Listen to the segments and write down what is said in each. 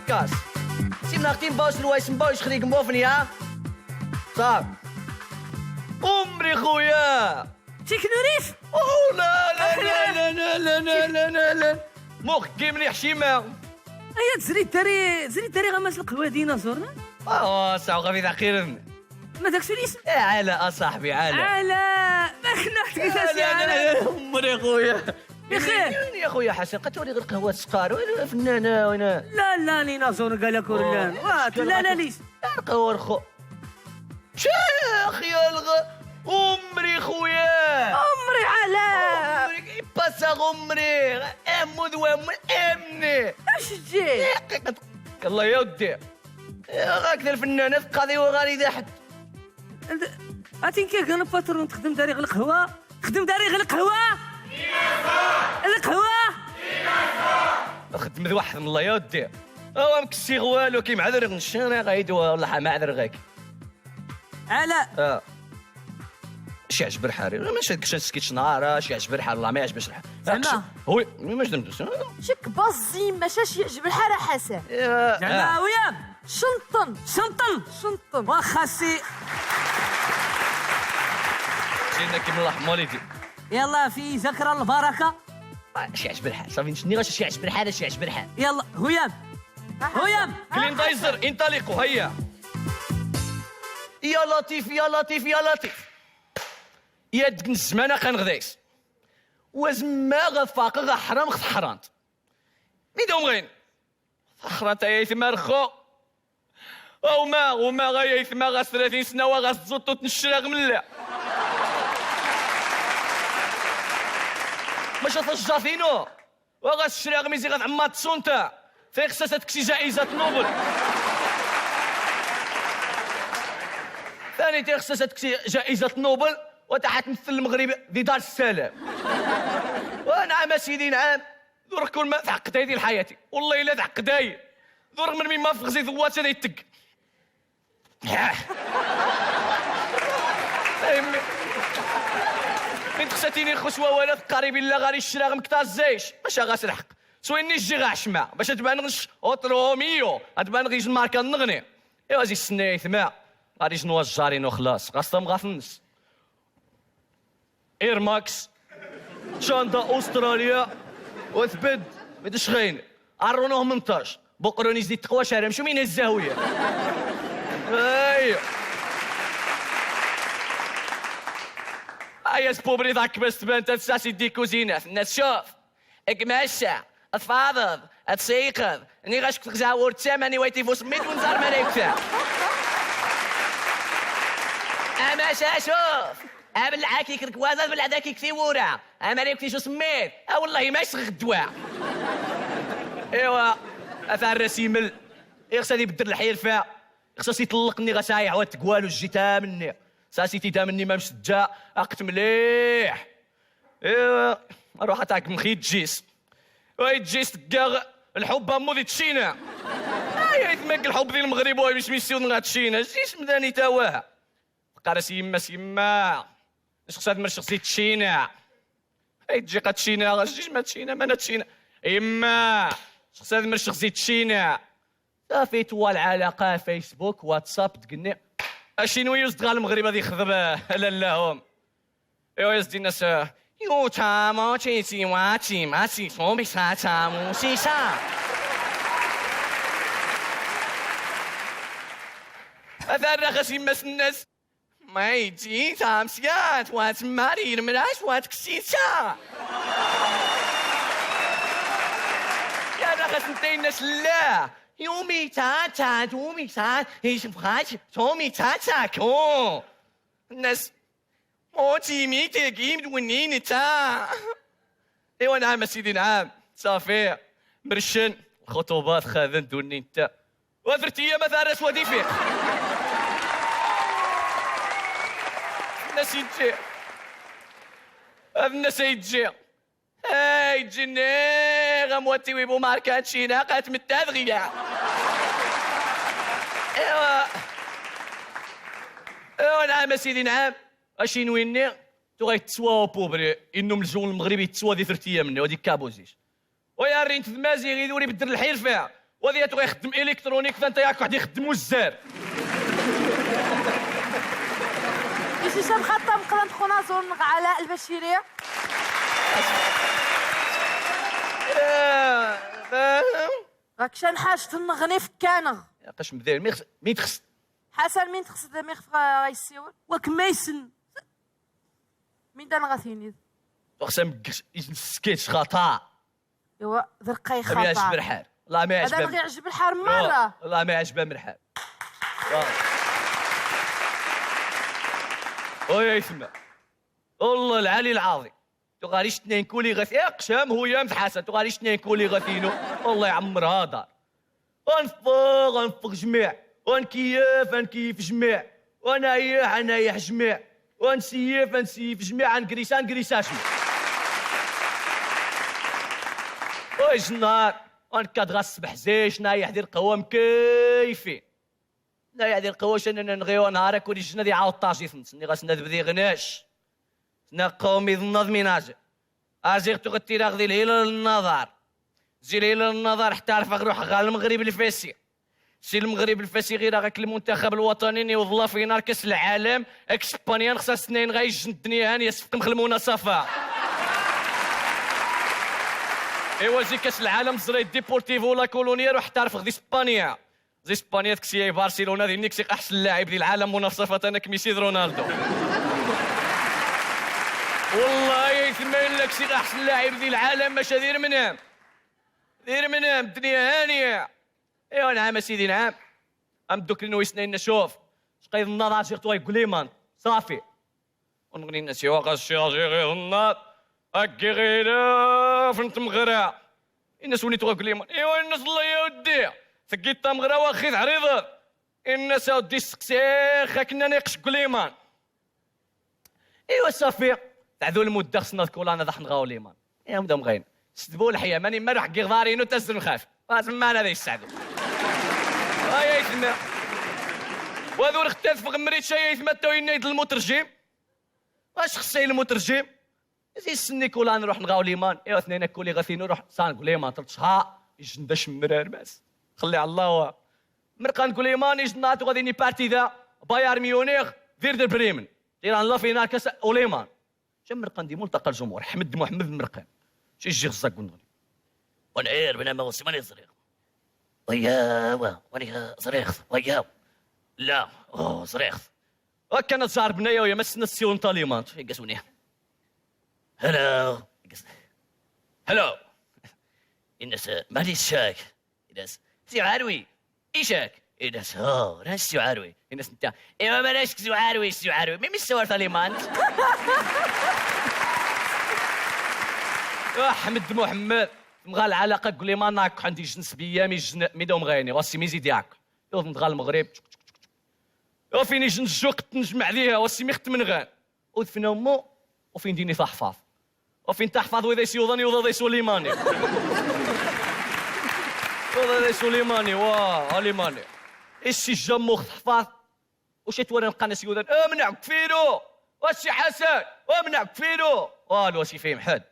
كاس سينا اختي باوش الوايس باوش خليك موفني ها صافي عمري خويا تكنوريف اوه لا لا لا لا لا لا لا لا لا مخ كي مليح حشيمه هيا تزري غماس القهوه ديناصور ساعه غادي تعقيرني ما داكش الاسم يا علاء اصاحبي علاء ما خناحت كيفاش يا علاء عمري خويا بخير يا خويا حسن قتوري غير قهوه السكر وين فنانه وين لا ديناصور قال لك ورلان لا ليش القهوه الخو شيخ يا عمري خويا عمري علاء عمري باسا عمري امود وامن امني اش جي الله يا ودي هكذا الفنانه قاضي وغادي ضحك عرفتي كيف كان الباترون تخدم داري غير القهوه خدم واحد من الله يا ودي هو مكسي والو كي معذر نشانا غايدو والله ما عذر غاك علاء شي عجب الحرير ماشي هادك سكيتش نهار شي عجب الحال والله ما يعجبش الحال زعما هو ما جدمتوش شك بازي ماشاش يعجب الحال حسن زعما وياه شنطن واخا سي جينا كيما الله حماليدي يلا في ذكرى البركه شي عجب الحال صافي نشني غاش شي عجب الحال يلا هيام كليندايزر انطلقوا هيا يا لطيف يا ديك الزمانه كنغدايس وزما غفاق غحرام حرانت ميدوم غين فخرت يا ثمار خو وما غايا ثما غا 30 سنه وغازوطو تنشرغ من لا ماشي تجافينو وغاشرغ ميزي غتعمات سونتا فين خصها تكسي جائزه نوبل ثاني تخصص تكسي جائزة نوبل وتحت تمثل المغرب في دار السلام ونعم سيدي نعم ذرك كل ما تعقد هذه حياتي والله الا تعقد هاي ذرك من مين ما فغزي ذوات هذا يتق من تخساتيني خشوة ولد قريبين لا غاري الشراغ مكتازيش ماشي غاس الحق سويني الجي غاشمع باش تبان غش اوتروميو تبان غيش الماركه نغني ايوا زي السنايث ما غادي جنوا الجارين وخلاص غاصهم غا في النص اير ماكس شاندا استراليا وثبت مدشغين عرونوه منطاش بقروني زيد تقوى شارع مشو من الزاويه ايوا اياس بوبري ذاك بس تبان تساسي دي كوزينه الناس شوف اكماشا اتفاضل اتسيقظ اني غاش تغزاور تسامني ويتي فوس ميت ونزار مالك اما شوف بالعاكي كركوازه بالعداكي كثيوره اما ريكتي شو سميت والله ما يشغل الدواء ايوا اثار رسيمل خصها يبدل الحيل فيها خصها يطلقني غسايع وتقوالو جيتها مني ساسي تيتا مني ما مسجا اقت مليح ايوا اروح اتاك مخيت جيس وي جيس تكاغ الحب مودي تشينا يا يتمك الحب ديال المغرب وي مش ميسيون غاتشينا جيس مداني تاواه قارس يما اش خصها تمرش خصي تشينا هاي تجي قد تشينا غاش ما تشينا ما تشينا يما اش خصها تمرش خصي تشينا صافي توا العلاقه فيسبوك واتساب تقني اشينو يصدق المغرب غادي يخضب لا هم ايوا يا سيدي الناس يو تامو تشيسي واتشي ماشي صوبي سا تامو سيسا اثار خاصي يمس الناس ما يجي تامسيات واتماري المراش واتكسيسا يا راخص نتاي الناس لا يومي تاتا تومي تات ايش بغات تومي تاتا كو الناس موتي ميتي كيم ونين تا ايوا نعم سيدي نعم صافي مرشن خطوبات خاذن دوني انت وفرتيه مثلا اسودي فيه الناس يتجي الناس يتجي هاي جني غموتي ويبو ماركات شينا قات متاذغية ايوا نعم سيدي نعم اشي نويني تو غيتسوا بوبري انو من الجو المغربي يتسوا دي 3 ايام مني وديك كابوزيش ويا رينت المازي غيدوري بدر الحير فيها وهذه تبغي يخدم الكترونيك فانت ياك واحد يخدم وزار. ايش مخطط مقرن خونا زورنغ علاء البشيري. فاهم راك شان حاجة تنغني في كانغ. يا قاش مدير مين تخص حسن مين تقصد ميخ غيسيول وك ميسن مين دان غاثيني وقسم سكيتش خطا. ايوا ذرقاي ما يعجب خطا الحال والله ما يعجب. هذا ما يعجب الحار مرة. والله ما يعجبها من الحال. ويا يسمع والله العلي العظيم تو غاديش اثنين كولي غاثي قشام هو يا حسن تو غاديش اثنين كولي غاثينو والله يعمرها دار. غنفق جميع ونكيف جميع ونايح جميع ونسيف جميع نقريسا جميع. ويج النهار ونكاد الصبح زيش نايح ديال القهوه مكيفين نايح ديال القهوه شننا نغيو نهارك ولي الجنه دي عاود طاجي فهمتني غاسنا بدي غناش سنا قومي النظمين اجي تغتي راغدي الهلال النظر زي الهلال النظر حتى عرف روح غا المغرب الفاسي سي المغرب الفاسي غير غاك المنتخب الوطني نوض في نهار كاس العالم اسبانيا خصها سنين غايجن الدنيا هانيه صفق مخلمونا صفا. ايوا زي كاس العالم زريت ديبورتيفو لا كولونيا روح تعرف غدي اسبانيا زي اسبانيا تكسي برشلونه ديال نيكسي احسن لاعب ديال العالم مناصفه انا كميسي رونالدو. والله يتمنى لك سي احسن لاعب ديال العالم ماش دير منام الدنيا هانيه. ايوا نعم سيدي نعم ام دوك نويسنا نشوف شقيد النظر شيختو يقوليمان صافي ونغني الناس يوا غاشي غير النار اكي غير فنت مغرا الناس وليتو يقوليمان ايوا الناس الله يا ودي ثقيت مغرا واخي عريض الناس اودي سقسيخ كنا ناقش قليمان. ايوا صافي تعذو المده خصنا نذكر انا ضحن غاوليمان يا مدام غين سدبوا الحياه ماني ما روح كيغفارينو تسر نخاف ما انا ذا يسعدوا هاي يسمع وهذو الاختلاف في غمريت شي يتمتعوا ينيد المترجم واش خصي المترجم زي السني كولا نروح نغاو ليمان ايوا اثنين كولي غاثينو روح سان ليمان ترشها يجندا شمرار باس خلي على الله مرقان نقول ليمان يجناتو غادي ني بارتي ذا باير ميونيغ فيردر بريمن دير الله فينا كاس اوليمان شم مرقان دي ملتقى الجمهور حمد محمد مرقان شي يجي غزاك ونغني ونعير بنا ما وسماني صريخ ويا وني صريخ ويا لا صريخ وكان صار بنايا ويا مسنا السيون طاليمان يقاسوني هلو الناس مالي الشاك الناس سي عروي ايشاك الناس ناس سي عروي الناس انت ايوا مالاش سي عروي مين السوار طاليمان احمد محمد مغال العلاقه قول لي ما ناك عندي جنس بيامي ميدوم غيني واسي ميزي ديالك يوض نغال المغرب وفيني جنس جوق نجمع ليها واسي ميخت من غان ودفن امو وفين ديني تحفظ وفين تحفظ وإذا يسيوضني وذا سليماني وذا سليماني ليماني السي جامو تحفظ وش توري نبقى نسيوذن منع كفيرو واسي حسن ومنع كفيرو والو واسي فيهم حد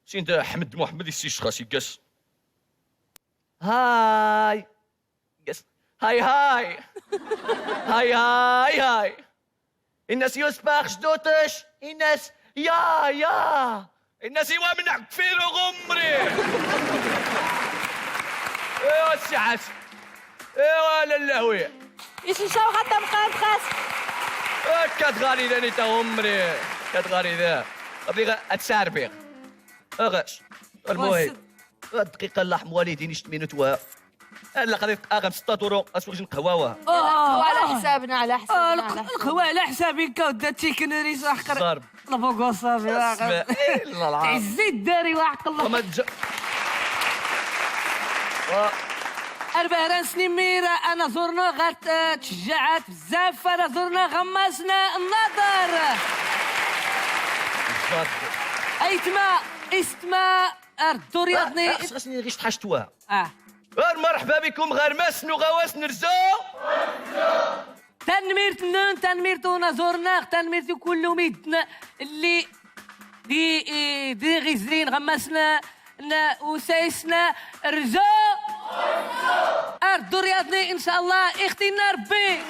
سي انت حمد محمد السي شخاصي قاس هاي قاس هاي الناس يسبخ شدوتش الناس يا الناس يوا منع كفيرو غمري ايوا السي حسن ايوا للهويه ايش نشاو حتى بقى خاص كتغالي لاني تا عمري كتغالي ذا ابغي اتساربيغ اغاش المهم الدقيقه اللحم والديني شت مينوت لا قضيت اغم 6 يورو اسوق قهوه على حسابنا القهوه على حسابك وداتي كنري صح ضرب لفوق صافي تعزي الداري وحق الله البهران سنيميرة أنا زرنا غات تشجعات بزاف أنا زرنا غمسنا النظر أيتما استما أردو رياضني خاصني غير تحشتوها مرحبا بكم غرمس نغواس نرزو تنميرتونا زرنا تنميرتو كل ميدنا اللي دي غزرين غمسنا وسايسنا رزو الدور يا ان شاء الله اختي ربي